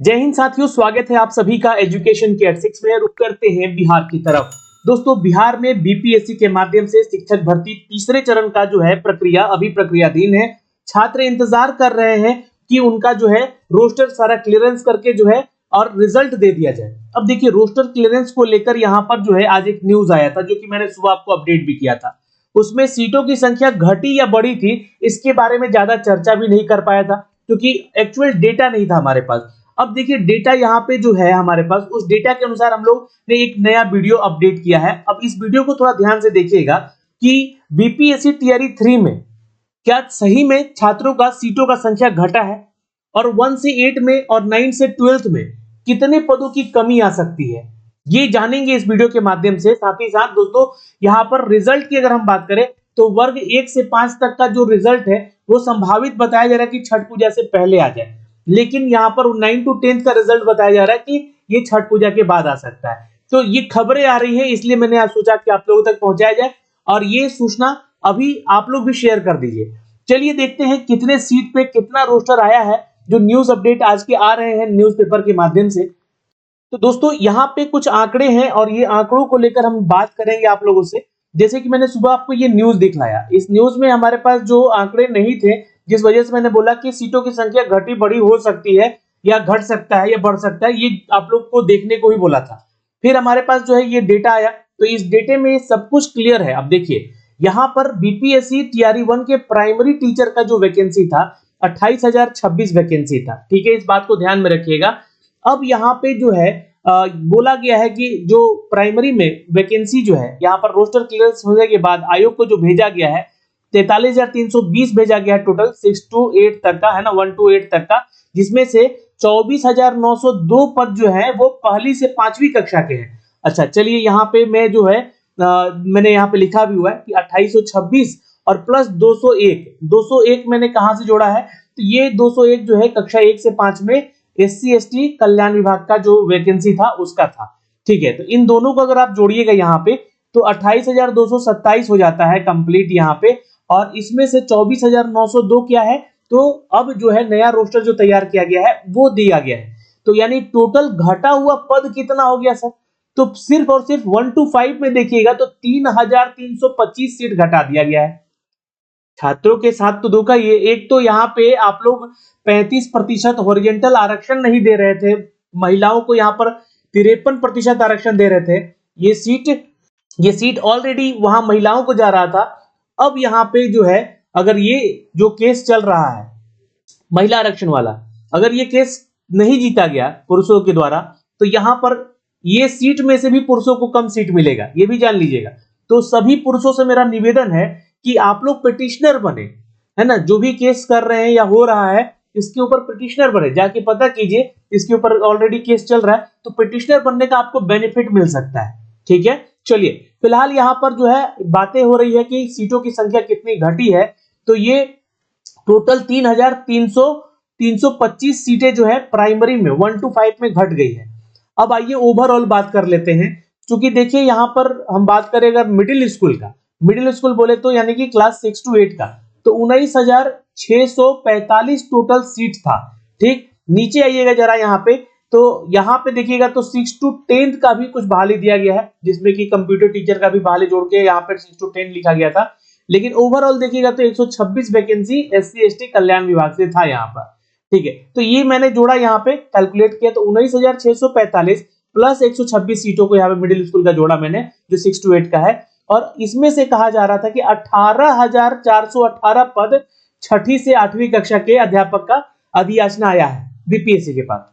जय हिंद साथियों, स्वागत है आप सभी का एजुकेशन के एट 6 में। रुक करते हैं बिहार की तरफ। दोस्तों, बिहार में बीपीएससी के माध्यम से शिक्षक भर्ती तीसरे चरण का जो है प्रक्रिया अभी प्रक्रियाधीन है। छात्र इंतजार कर रहे हैं कि उनका जो है रोस्टर सारा क्लियरेंस करके जो है और रिजल्ट दे दिया जाए। अब देखिए, रोस्टर क्लियरेंस को लेकर यहाँ पर जो है आज एक न्यूज आया था, जो कि मैंने सुबह आपको अपडेट भी किया था। उसमें सीटों की संख्या घटी या बढ़ी थी, इसके बारे में ज्यादा चर्चा भी नहीं कर पाया था, क्योंकि एक्चुअल डेटा नहीं था हमारे पास। अब देखिए, डेटा यहाँ पे जो है हमारे पास, उस डेटा के अनुसार हम लोग ने एक नया वीडियो अपडेट किया है। अब इस वीडियो को थोड़ा ध्यान से देखिएगा कि बीपीएससी टीआरई 3 में क्या सही में छात्रों का सीटों का संख्या घटा है, और 1 से 8 में और 9 से 12 में कितने पदों की कमी आ सकती है, ये जानेंगे इस वीडियो के माध्यम से। साथ ही साथ दोस्तों, यहाँ पर रिजल्ट की अगर हम बात करें तो वर्ग 1 से 5 तक का जो रिजल्ट है वो संभावित बताया जा रहा है कि छठ पूजा से पहले आ जाए, लेकिन यहाँ पर 9 to 10 का रिजल्ट बताया जा रहा है कि ये छठ पूजा के बाद आ सकता है। तो ये खबरें आ रही है, इसलिए मैंने आज सोचा कि आप लोगों तक पहुंचाया जाए, और ये सूचना अभी आप लोग भी शेयर कर दीजिए। चलिए देखते हैं कितने सीट पे कितना रोस्टर आया है, जो न्यूज अपडेट आज के आ रहे हैं न्यूज़पेपर के माध्यम से। तो दोस्तों, यहाँ पे कुछ आंकड़े हैं और ये आंकड़ों को लेकर हम बात करेंगे आप लोगों से। जैसे कि मैंने सुबह आपको ये न्यूज दिखलाया, इस न्यूज में हमारे पास जो आंकड़े नहीं थे, जिस वजह से मैंने बोला कि सीटों की संख्या घटी बढ़ी हो सकती है, या घट सकता है या बढ़ सकता है, ये आप लोग को देखने को ही बोला था। फिर हमारे पास जो है ये डेटा आया, तो इस डेटे में सब कुछ क्लियर है। अब देखिए, यहाँ पर बीपीएससी टीआरई 1 के प्राइमरी टीचर का जो वैकेंसी था 28,026 वैकेंसी था। ठीक है, इस बात को ध्यान में रखिएगा। अब यहाँ पे जो है बोला गया है कि जो प्राइमरी में वैकेंसी जो है, यहाँ पर रोस्टर क्लियरेंस होने के बाद आयोग को जो भेजा गया है 43,320 भेजा गया है, टोटल 6 to 8 तक का है ना, 1 to 8 तक का, जिसमें से 24,902 पद जो है वो पहली से 5वीं कक्षा के हैं। अच्छा, चलिए यहाँ पे मैं जो है मैंने यहाँ पे लिखा भी हुआ है कि 2826 और प्लस 201 मैंने कहाँ से जोड़ा है, तो ये 201 जो है कक्षा 1 से 5 में SC/ST कल्याण विभाग का जो वैकेंसी था उसका था। ठीक है, तो इन दोनों को अगर आप जोड़िएगा यहाँ पे तो 28,227 हो जाता है कंप्लीट यहाँ पे, और इसमें से 24,902 क्या है, तो अब जो है नया रोस्टर जो तैयार किया गया है वो दिया गया है। तो यानी टोटल घटा हुआ पद कितना हो गया सर, तो सिर्फ और सिर्फ 1 to 5 में देखिएगा तो 3,325 सीट घटा दिया गया है। छात्रों के साथ तो धोखा, ये एक तो यहाँ पे आप लोग 35% हॉरिजॉन्टल आरक्षण नहीं दे रहे थे, महिलाओं को यहाँ पर 53% आरक्षण दे रहे थे। ये सीट ऑलरेडी वहां महिलाओं को जा रहा था। अब यहाँ पे जो है, अगर ये जो केस चल रहा है महिला आरक्षण वाला, अगर ये केस नहीं जीता गया पुरुषों के द्वारा, तो यहाँ पर ये सीट में से भी पुरुषों को कम सीट मिलेगा, ये भी जान लीजिएगा। तो सभी पुरुषों से मेरा निवेदन है कि आप लोग पिटिशनर बने, है ना, जो भी केस कर रहे हैं या हो रहा है इसके ऊपर पिटिशनर बने, जाके पता कीजिए, इसके ऊपर ऑलरेडी केस चल रहा है, तो पिटिशनर बनने का आपको बेनिफिट मिल सकता है। ठीक है, चलिए फिलहाल यहाँ पर जो है बातें हो रही है कि सीटों की संख्या कितनी घटी है, तो ये टोटल 3,325 सीटें जो है प्राइमरी में 1 to 5 में घट गई है। अब आइए ओवरऑल बात कर लेते हैं, क्योंकि देखिए यहाँ पर हम बात करें अगर मिडिल स्कूल का, मिडिल स्कूल बोले तो यानी कि क्लास 6 to 8 का, तो 19,645 टोटल सीट था। ठीक, नीचे आइएगा जरा यहाँ पे, तो यहाँ पे देखिएगा तो 6 to 10 का भी कुछ बहाली दिया गया है, जिसमें कि कंप्यूटर टीचर का भी बहाली जोड़ के यहाँ पे 6 to 10 लिखा गया था। लेकिन ओवरऑल देखिएगा तो 126 वैकेंसी SC/ST कल्याण विभाग से था यहाँ पर। ठीक है, तो ये मैंने जोड़ा यहाँ पे कैलकुलेट किया, तो 19,645 प्लस 126 सीटों को यहाँ पे मिडिल स्कूल का जोड़ा मैंने, जो 6 to 8 का है, और इसमें से कहा जा रहा था कि 18,418 पद छठी से 8वीं कक्षा के अध्यापक का अधियाचना आया है बीपीएससी के पास।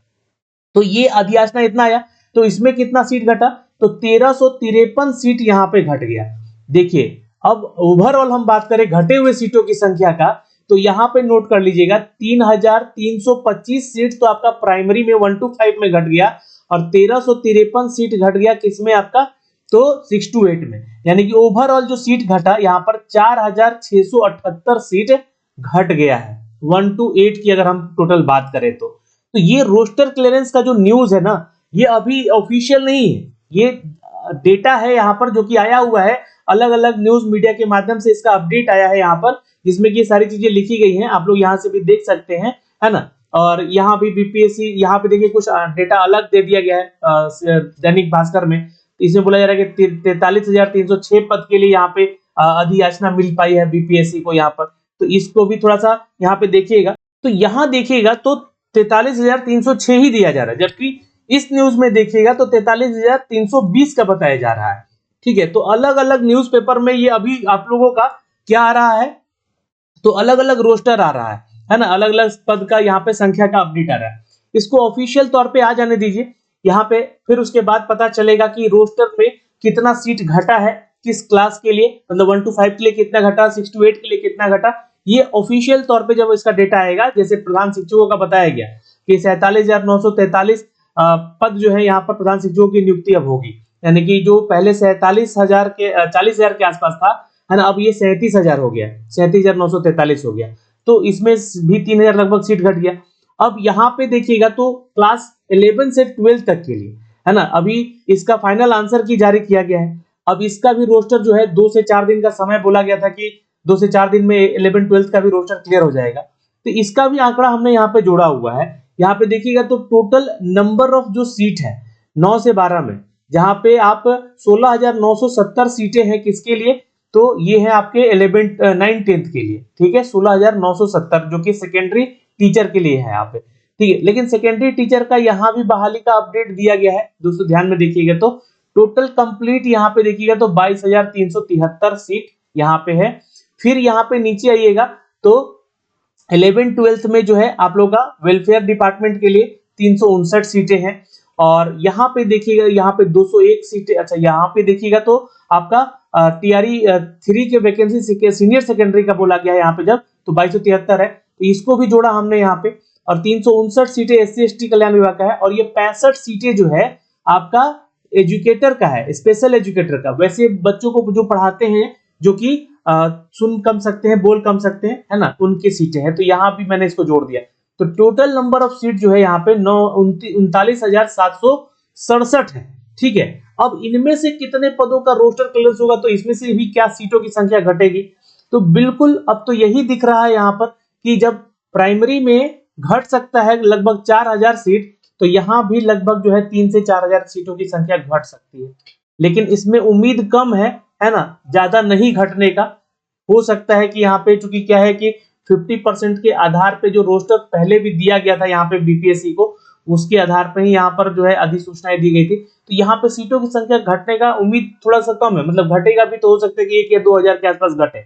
तो ये अधियाचना इतना आया, तो इसमें कितना सीट घटा, तो 1353 सीट यहाँ पे घट गया। देखिए, अब ओवरऑल हम बात करें घटे हुए सीटों की संख्या का, तो यहाँ पे नोट कर लीजिएगा 3,325 सीट तो आपका प्राइमरी में 1 to 5 में घट गया, और 1353 सीट घट गया किसमें आपका, तो 6 to 8 में। यानी कि ओवरऑल जो सीट घटा यहाँ पर 4,678 सीट घट गया है 1 to 8 की अगर हम टोटल बात करें तो ये रोस्टर क्लियरेंस का जो न्यूज है ना, ये अभी ऑफिशियल नहीं है, ये डेटा है यहाँ पर जो कि आया हुआ है, अलग अलग न्यूज मीडिया के माध्यम से इसका अपडेट आया है यहाँ पर, जिसमें कि ये सारी चीजें लिखी गई हैं, आप लोग यहाँ से भी देख सकते हैं, है ना। और यहाँ भी बीपीएससी, यहाँ पे देखिए कुछ डेटा अलग दे दिया गया है दैनिक भास्कर में। इसमें बोला जा रहा है कि 43,306 पद के लिए यहाँ पे अधियाचना मिल पाई है बीपीएससी को यहाँ पर। तो इसको भी थोड़ा सा यहाँ पे देखिएगा, तो यहाँ देखिएगा तो 43,306 ही दिया जा रहा है, जबकि इस न्यूज में देखिएगा तो 43,320 का बताया जा रहा है। ठीक है, तो अलग अलग न्यूज़पेपर में ये अभी आप लोगों का क्या आ रहा है, तो अलग अलग रोस्टर आ रहा है ना, अलग अलग पद का यहाँ पे संख्या का अपडेट आ रहा है। इसको ऑफिशियल तौर पे आ जाने दीजिए यहाँ पे, फिर उसके बाद पता चलेगा कि रोस्टर पे कितना सीट घटा है किस क्लास के लिए, मतलब 1 to 5 के लिए कितना घटा, 6 to 8 के लिए कितना घटा। ये ऑफिशियल तौर पे जब इसका डेटा आएगा, जैसे प्रधान शिक्षकों का बताया गया कि 47,943 पद जो है यहाँ पर प्रधान शिक्षकों की नियुक्ति अब होगी, यानी कि जो पहले 47,000 के 40,000 के आसपास था, है ना, अब ये 37,000 हो गया, 37,943 हो गया। तो इसमें भी 3,000 लगभग सीट घट गया। अब यहाँ पे देखिएगा तो क्लास 11 से 12 तक के लिए, है ना, अभी इसका फाइनल आंसर की जारी किया गया है। अब इसका भी रोस्टर जो है 2 से 4 दिन का समय बोला गया था कि 2 से 4 दिन में 11-12 का भी रोस्टर क्लियर हो जाएगा। तो इसका भी आंकड़ा हमने यहाँ पे जोड़ा हुआ है। यहाँ पे देखिएगा तो टोटल नंबर ऑफ जो सीट है 9 से 12 में, जहां पे आप 16,970 सीटें हैं किसके लिए, तो ये है आपके 9th-10th के लिए। ठीक है, 16,970 जो कि सेकेंडरी टीचर के लिए है यहाँ पे। ठीक है, लेकिन सेकेंडरी टीचर का यहाँ भी बहाली का अपडेट दिया गया है दोस्तों, ध्यान में देखिएगा तो टोटल कंप्लीट यहाँ पे देखिएगा तो 22,373 सीट यहाँ पे है। फिर यहाँ पे नीचे आइएगा तो 11-12 में जो है आप लोग का वेलफेयर डिपार्टमेंट के लिए 359 सीटें हैं, और यहाँ पे देखिएगा यहाँ पे 201 सीटें। अच्छा, यहाँ पे देखिएगा तो आपका टीआरई 3 के वैकेंसी सीनियर सेकेंडरी का बोला गया है यहाँ पे जब, तो 2273 है, तो इसको भी जोड़ा हमने यहाँ पे। और 359 सीटें SC/ST कल्याण विभाग का है, और ये 65 सीटें जो है आपका एजुकेटर का है, स्पेशल एजुकेटर का, वैसे बच्चों को जो पढ़ाते हैं जो कि सुन कम सकते हैं, बोल कम सकते हैं, है ना, उनकी सीटें हैं। तो यहाँ भी मैंने इसको जोड़ दिया। तो टोटल नंबर ऑफ सीट जो है यहाँ पे 39,767 है। ठीक है, अब इनमें से कितने पदों का रोस्टर क्लियर होगा, तो इसमें से भी क्या सीटों की संख्या घटेगी, तो बिल्कुल अब तो यही दिख रहा है यहाँ पर कि जब प्राइमरी में घट सकता है लगभग 4,000 सीट, तो यहाँ भी लगभग जो है 3 से 4,000 सीटों की संख्या घट सकती है। लेकिन इसमें उम्मीद कम है ना, ज्यादा नहीं घटने का। हो सकता है कि यहाँ पे चूंकि क्या है कि 50% के आधार पे जो रोस्टर पहले भी दिया गया था यहाँ पे बीपीएससी को, उसके आधार पे ही यहाँ पर जो है अधिसूचनाएं दी गई थी, तो यहाँ पे सीटों की संख्या घटने का उम्मीद थोड़ा सा कम है, मतलब घटेगा भी तो हो सकता है कि 1 या 2,000 के आसपास घटे।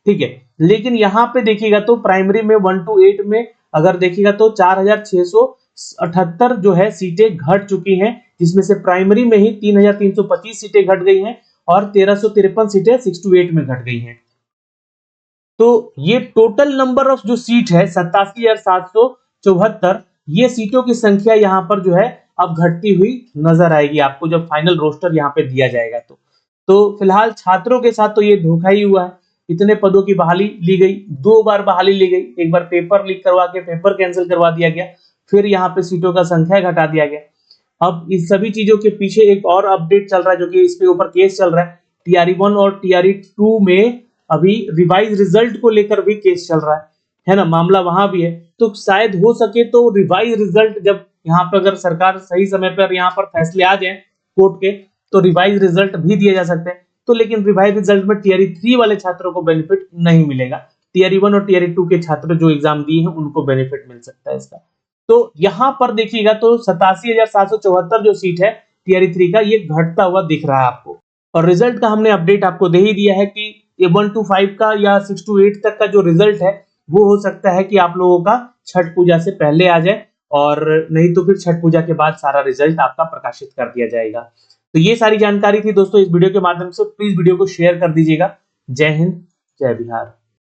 ठीक है, लेकिन यहाँ पे देखिएगा तो प्राइमरी में 1 to 8 में अगर देखिएगा तो 4,678 जो है सीटें घट चुकी हैं, जिसमें से प्राइमरी में ही 3,325 सीटें घट गई हैं और 1,353 सीटें 6 to 8 में घट गई हैं। तो ये टोटल नंबर ऑफ जो सीट है 87,774, ये सीटों की संख्या यहाँ पर जो है अब घटती हुई नजर आएगी आपको जब फाइनल रोस्टर यहाँ पे दिया जाएगा। तो फिलहाल छात्रों के साथ तो ये धोखा ही हुआ है। इतने पदों की बहाली ली गई, 2 बार बहाली ली गई, एक बार पेपर लीक करवा के पेपर कैंसिल करवा दिया गया, फिर यहाँ पे सीटों का संख्या घटा दिया गया। अब इस सभी चीजों के पीछे एक और अपडेट चल रहा है, जो कि इस पे ऊपर केस चल रहा है। टीआरई 1 और टीआरई 2 में अभी रिवाइज रिजल्ट को लेकर भी केस चल रहा है ना, मामला वहां भी है। तो शायद हो सके तो रिवाइज रिजल्ट जब यहाँ पर अगर सरकार सही समय पर यहाँ पर फैसले आ जाए कोर्ट के, तो रिवाइज रिजल्ट भी दिए जा सकते हैं। तो लेकिन रिवाइज रिजल्ट में टीआरई 3 वाले छात्रों को बेनिफिट नहीं मिलेगा, टीआरई 1 और टीआरई 2 के छात्र जो एग्जाम दिए हैं उनको बेनिफिट मिल सकता है इसका। तो यहाँ पर देखिएगा तो 87,774 जो सीट है टीआरई 3 का, ये घटता हुआ दिख रहा है आपको। और रिजल्ट का हमने अपडेट आपको दे ही दिया है कि ये 1 to 5 का या 6 to 8 तक का जो रिजल्ट है वो हो सकता है कि आप लोगों का छठ पूजा से पहले आ जाए, और नहीं तो फिर छठ पूजा के बाद सारा रिजल्ट आपका प्रकाशित कर दिया जाएगा। तो ये सारी जानकारी थी दोस्तों इस वीडियो के माध्यम से। प्लीज वीडियो को शेयर कर दीजिएगा। जय हिंद, जय बिहार।